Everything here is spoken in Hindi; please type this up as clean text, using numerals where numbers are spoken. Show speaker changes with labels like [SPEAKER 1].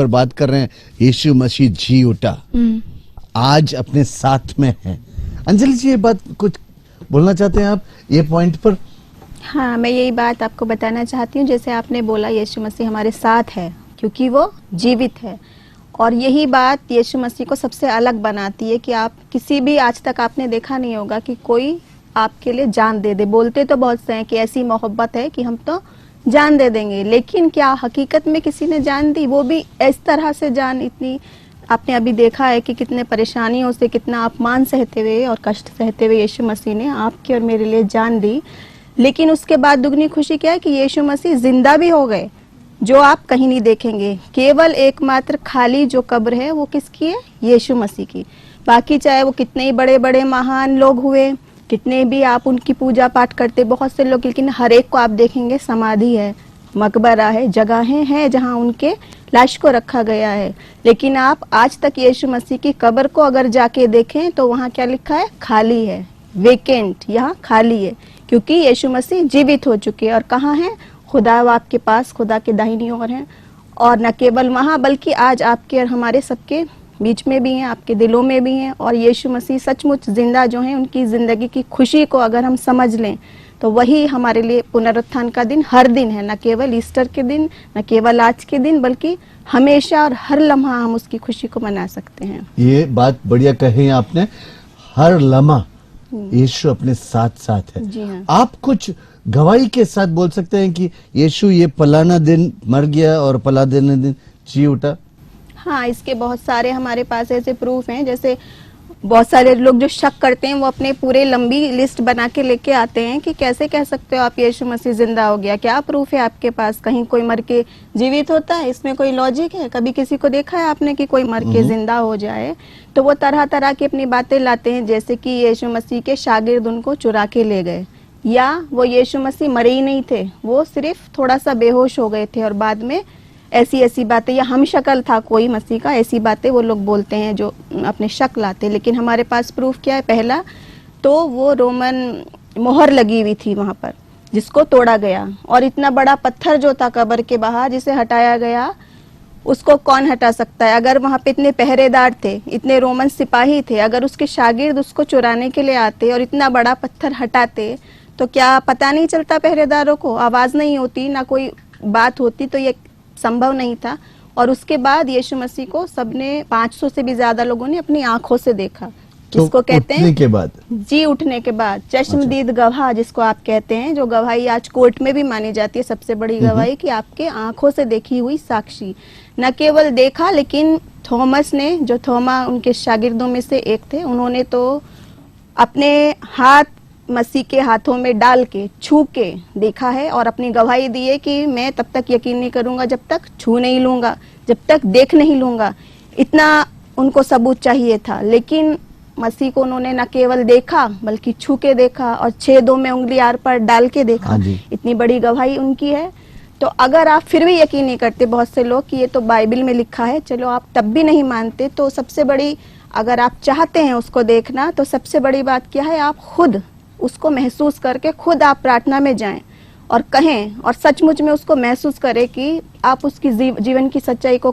[SPEAKER 1] और बात कर रहे हैं यीशु मसीह जी उठा, आज अपने साथ में है। अंजलि जी, ये बात कुछ बोलना चाहते हैं आप ये पॉइंट पर?
[SPEAKER 2] हाँ, मैं यही बात आपको बताना चाहती हूँ। जैसे आपने बोला यीशु मसीह हमारे साथ है क्योंकि वो जीवित है, और यही बात यीशु मसीह को सबसे अलग बनाती है कि आप किसी भी, आज तक आपने देखा नहीं होगा कि कोई आपके लिए जान दे दे। बोलते तो बहुत से हैं कि ऐसी मोहब्बत है कि हम तो जान दे देंगे, लेकिन क्या हकीकत में किसी ने जान दी? वो भी इस तरह से जान, इतनी आपने अभी देखा है कि कितने परेशानियों से, कितना अपमान सहते हुए और कष्ट सहते हुए यीशु मसीह ने आपके और मेरे लिए जान दी। लेकिन उसके बाद दुगनी खुशी क्या है कि यीशु मसीह जिंदा भी हो गए, जो आप कहीं नहीं देखेंगे। केवल एकमात्र खाली जो कब्र है वो किसकी है? यीशु मसीह की। बाकी चाहे वो कितने ही बड़े बड़े महान लोग हुए, कितने भी आप उनकी पूजा पाठ करते, बहुत से लोग, लेकिन हर एक को आप देखेंगे समाधि है, मकबरा है, जगहें हैं जहां उनके लाश को रखा गया है। लेकिन आप आज तक यीशु मसीह की कब्र को अगर जाके देखें तो वहां क्या लिखा है? खाली है, वेकेंट, यहाँ खाली है, क्योंकि यीशु मसीह जीवित हो चुके हैं। और कहाँ है? खुदा बाप के पास, खुदा के दाहिनी ओर हैं। और न केवल वहाँ, बल्कि आज आपके और हमारे सबके बीच में भी हैं, आपके दिलों में भी हैं। और यीशु मसीह सचमुच जिंदा जो हैं, उनकी जिंदगी की खुशी को अगर हम समझ लें तो वही हमारे लिए पुनरुत्थान का दिन हर दिन है, न केवल ईस्टर के दिन, न केवल आज के दिन, बल्कि हमेशा और हर लम्हा हम उसकी खुशी को मना सकते हैं।
[SPEAKER 1] ये बात बढ़िया कही आपने, हर लम्हा यीशु अपने साथ साथ है।
[SPEAKER 2] जी हाँ।
[SPEAKER 1] आप कुछ गवाही के साथ बोल सकते हैं कि यीशु ये फलाना दिन मर गया और फलाना दिन जी उठा?
[SPEAKER 2] हाँ, इसके बहुत सारे हमारे पास ऐसे प्रूफ हैं। जैसे बहुत सारे लोग जो शक करते हैं वो अपने पूरे लंबी लिस्ट बना के लेके आते हैं कि कैसे कह सकते हो आप यीशु मसीह जिंदा हो गया? क्या प्रूफ है आपके पास? कहीं कोई मर के जीवित होता है? इसमें कोई लॉजिक है? कभी किसी को देखा है आपने कि कोई मर के जिंदा हो जाए? तो वो तरह तरह की अपनी बातें लाते हैं, जैसे कि यीशु मसीह के शागिर्द उनको चुरा के ले गए, या वो यीशु मसीह मरे ही नहीं थे, वो सिर्फ थोड़ा सा बेहोश हो गए थे और बाद में ऐसी ऐसी बातें, या हम शक्ल था कोई मसीह का, ऐसी बातें वो लोग बोलते हैं जो अपने शक लाते। लेकिन हमारे पास प्रूफ क्या है? पहला तो वो रोमन मोहर लगी हुई थी वहां पर, जिसको तोड़ा गया, और इतना बड़ा पत्थर जो था कब्र के बाहर जिसे हटाया गया, उसको कौन हटा सकता है? अगर वहां पे इतने पहरेदार थे, इतने रोमन सिपाही थे, अगर उसके शागिर्द उसको चुराने के लिए आते और इतना बड़ा पत्थर हटाते, तो क्या पता नहीं चलता पहरेदारों को? आवाज नहीं होती, ना कोई बात होती, तो ये संभव नहीं था। और उसके बाद यीशु मसीह को सबने, 500 से भी ज्यादा लोगों ने अपनी आंखों से देखा, जिसको कहते हैं
[SPEAKER 1] के बाद,
[SPEAKER 2] जी उठने के बाद, चश्मदीद गवाह जिसको आप कहते हैं, जो गवाही आज कोर्ट में भी मानी जाती है, सबसे बड़ी गवाही, कि आपके आंखों से देखी हुई साक्षी। न केवल देखा, लेकिन थॉमस ने, जो थोमा उनके शागिर्दों में से एक थे, उन्होंने तो अपने हाथ मसीह के हाथों में डाल के, छू के देखा है और अपनी गवाही दी है कि मैं तब तक यकीन नहीं करूंगा जब तक छू नहीं लूंगा, जब तक देख नहीं लूंगा। इतना उनको सबूत चाहिए था। लेकिन मसीह को उन्होंने न केवल देखा बल्कि छू के देखा और छेदों में उंगली आर पर डाल के देखा। इतनी बड़ी गवाही उनकी है। तो अगर आप फिर भी यकीन नहीं करते, बहुत से लोग, कि ये तो बाइबल में लिखा है, चलो आप तब भी नहीं मानते, तो सबसे बड़ी, अगर आप चाहते हैं उसको देखना, तो सबसे बड़ी बात क्या है? आप खुद उसको महसूस करके खुद आप प्रार्थना में जाएं और कहें और सचमुच में उसको महसूस करें कि आप उसकी जीवन की सच्चाई को